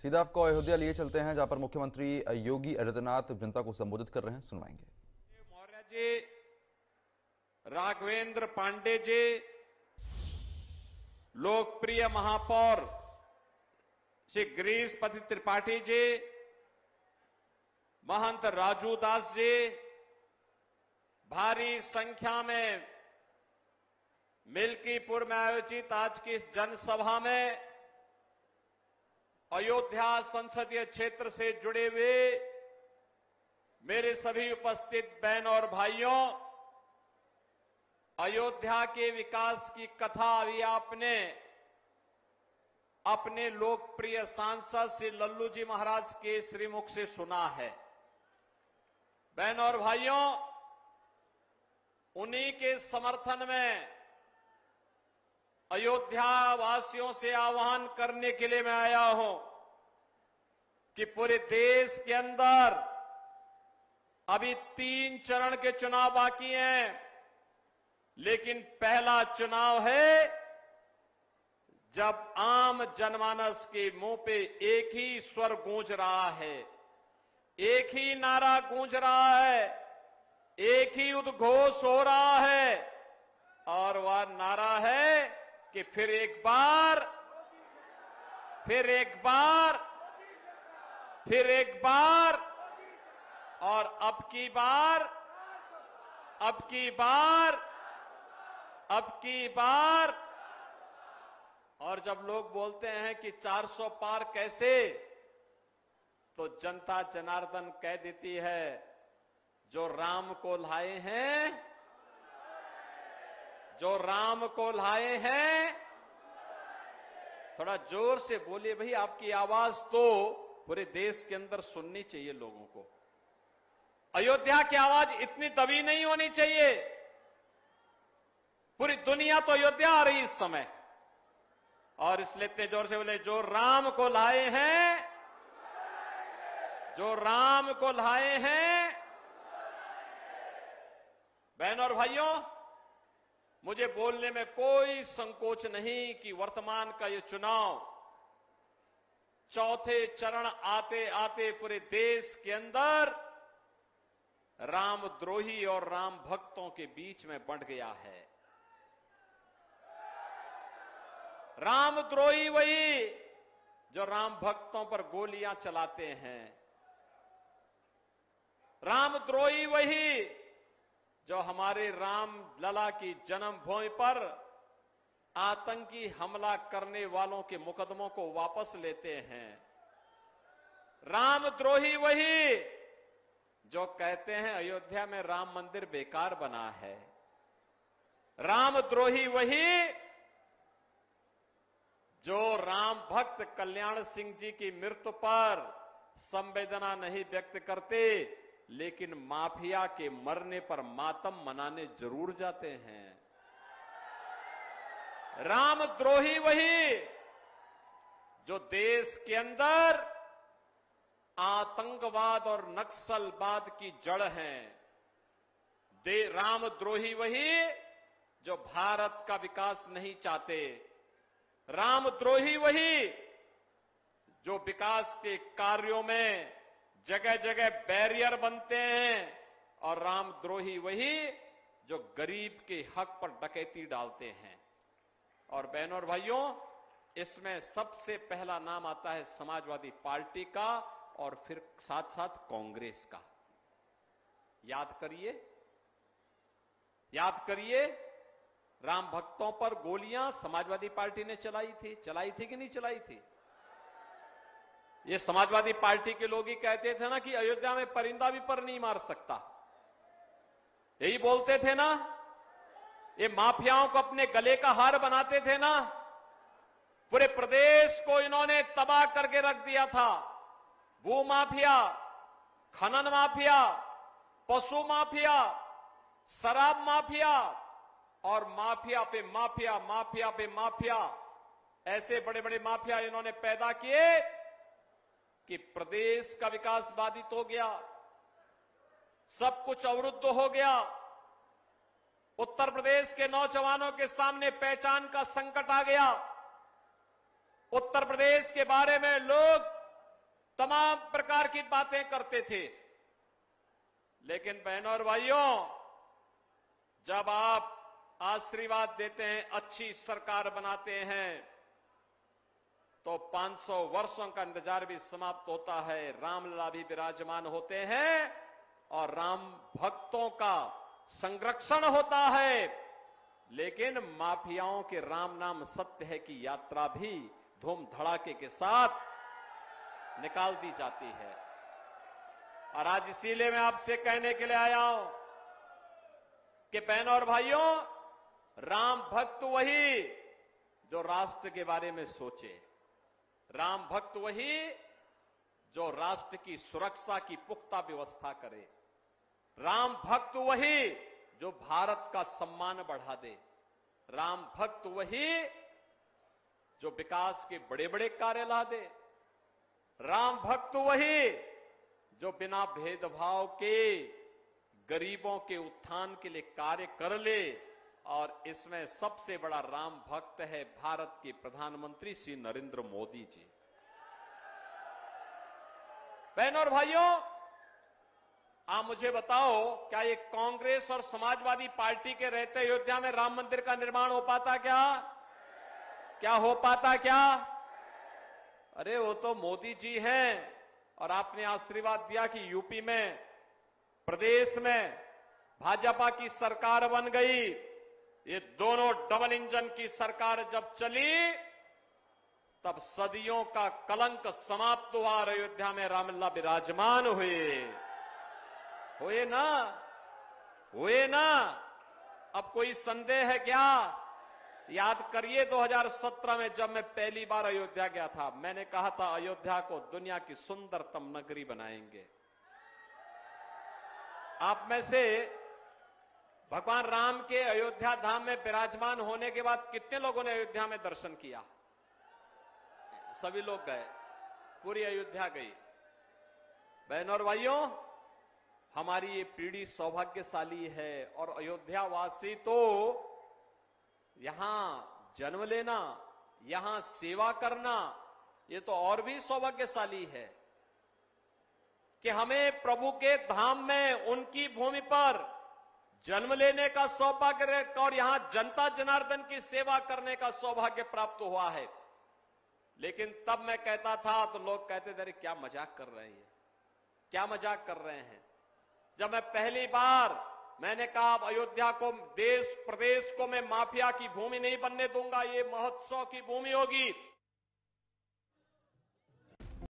सीधा आपको अयोध्या लिए चलते हैं, जहां पर मुख्यमंत्री योगी आदित्यनाथ जनता को संबोधित कर रहे हैं। सुनवाएंगे। मौर्य जी, राघवेंद्र पांडे जी, लोकप्रिय महापौर श्री गिरीशपति त्रिपाठी जी, महंत राजू दास जी, भारी संख्या में मिल्कीपुर में आयोजित आज की इस जनसभा में अयोध्या संसदीय क्षेत्र से जुड़े हुए मेरे सभी उपस्थित बहनों और भाइयों, अयोध्या के विकास की कथा अभी आपने अपने लोकप्रिय सांसद श्री लल्लू जी महाराज के श्रीमुख से सुना है। बहनों और भाइयों, उन्हीं के समर्थन में अयोध्या वासियों से आह्वान करने के लिए मैं आया हूं कि पूरे देश के अंदर अभी 3 चरण के चुनाव बाकी हैं, लेकिन पहला चुनाव है जब आम जनमानस के मुंह पे एक ही स्वर गूंज रहा है, एक ही नारा गूंज रहा है, एक ही उद्घोष हो रहा है, और वह नारा है कि फिर एक बार, फिर एक बार, फिर एक बार, और अब की बार, अब की बार, अब की बार। और जब लोग बोलते हैं कि 400 पार कैसे, तो जनता जनार्दन कह देती है, जो राम को लाए हैं, जो राम को लाए हैं। थोड़ा जोर से बोलिए भाई, आपकी आवाज तो पूरे देश के अंदर सुननी चाहिए लोगों को। अयोध्या की आवाज इतनी दबी नहीं होनी चाहिए। पूरी दुनिया तो अयोध्या आ रही इस समय, और इसलिए इतने जोर से बोले, जो राम को लाए हैं, जो राम को लाए हैं। बहनों और भाइयों, मुझे बोलने में कोई संकोच नहीं कि वर्तमान का ये चुनाव चौथे चरण आते आते पूरे देश के अंदर रामद्रोही और राम भक्तों के बीच में बंट गया है। रामद्रोही वही जो राम भक्तों पर गोलियां चलाते हैं, रामद्रोही वही जो हमारे राम लला की जन्मभूमि पर आतंकी हमला करने वालों के मुकदमों को वापस लेते हैं, रामद्रोही वही जो कहते हैं अयोध्या में राम मंदिर बेकार बना है, रामद्रोही वही जो राम भक्त कल्याण सिंह जी की मृत्यु पर संवेदना नहीं व्यक्त करते, लेकिन माफिया के मरने पर मातम मनाने जरूर जाते हैं। रामद्रोही वही जो देश के अंदर आतंकवाद और नक्सलवाद की जड़ हैं। रामद्रोही वही जो भारत का विकास नहीं चाहते, रामद्रोही वही जो विकास के कार्यों में जगह जगह बैरियर बनते हैं, और रामद्रोही वही जो गरीब के हक पर डकैती डालते हैं। और बहनों और भाइयों, इसमें सबसे पहला नाम आता है समाजवादी पार्टी का, और फिर साथ साथ कांग्रेस का। याद करिए, याद करिए, राम भक्तों पर गोलियां समाजवादी पार्टी ने चलाई थी कि नहीं चलाई थी? ये समाजवादी पार्टी के लोग ही कहते थे ना कि अयोध्या में परिंदा भी पर नहीं मार सकता, यही बोलते थे ना। ये माफियाओं को अपने गले का हार बनाते थे ना। पूरे प्रदेश को इन्होंने तबाह करके रख दिया था। भू माफिया, खनन माफिया, पशु माफिया, शराब माफिया, और माफिया पे माफिया, माफिया पे माफिया, ऐसे बड़े बड़े माफिया इन्होंने पैदा किए कि प्रदेश का विकास बाधित हो गया, सब कुछ अवरुद्ध हो गया। उत्तर प्रदेश के नौजवानों के सामने पहचान का संकट आ गया। उत्तर प्रदेश के बारे में लोग तमाम प्रकार की बातें करते थे। लेकिन बहनों और भाइयों, जब आप आशीर्वाद देते हैं, अच्छी सरकार बनाते हैं, तो 500 वर्षों का इंतजार भी समाप्त होता है। रामलला भी विराजमान होते हैं और राम भक्तों का संरक्षण होता है। लेकिन माफियाओं के राम नाम सत्य है की यात्रा भी धूम धड़ाके के साथ निकाल दी जाती है। और आज इसीलिए मैं आपसे कहने के लिए आया हूं कि बहनों और भाइयों, राम भक्त वही जो राष्ट्र के बारे में सोचे, राम भक्त वही जो राष्ट्र की सुरक्षा की पुख्ता व्यवस्था करे, राम भक्त वही जो भारत का सम्मान बढ़ा दे, राम भक्त वही जो विकास के बड़े बड़े कार्य ला दे, राम भक्त वही जो बिना भेदभाव के गरीबों के उत्थान के लिए कार्य कर ले। और इसमें सबसे बड़ा राम भक्त है भारत के प्रधानमंत्री श्री नरेंद्र मोदी जी। बहनों और भाइयों, आप मुझे बताओ, क्या ये कांग्रेस और समाजवादी पार्टी के रहते अयोध्या में राम मंदिर का निर्माण हो पाता क्या? क्या हो पाता क्या? अरे वो तो मोदी जी हैं, और आपने आशीर्वाद दिया कि यूपी में, प्रदेश में भाजपा की सरकार बन गई। ये दोनों डबल इंजन की सरकार जब चली, तब सदियों का कलंक समाप्त हुआ और अयोध्या में रामलला विराजमान हुए ना? हुए ना? अब कोई संदेह है क्या? याद करिए 2017 में जब मैं पहली बार अयोध्या गया था, मैंने कहा था अयोध्या को दुनिया की सुंदरतम नगरी बनाएंगे। आप में से भगवान राम के अयोध्या धाम में विराजमान होने के बाद कितने लोगों ने अयोध्या में दर्शन किया? सभी लोग गए, पूरी अयोध्या गई। बहनों और भाइयों, हमारी ये पीढ़ी सौभाग्यशाली है, और अयोध्या वासी तो यहां जन्म लेना, यहां सेवा करना, ये तो और भी सौभाग्यशाली है कि हमें प्रभु के धाम में, उनकी भूमि पर जन्म लेने का सौभाग्य और यहां जनता जनार्दन की सेवा करने का सौभाग्य प्राप्त हुआ है। लेकिन तब मैं कहता था तो लोग कहते थे, अरे क्या मजाक कर रहे हैं, क्या मजाक कर रहे हैं। जब मैं पहली बार मैंने कहा अब अयोध्या को, देश प्रदेश को मैं माफिया की भूमि नहीं बनने दूंगा, ये महोत्सव की भूमि होगी,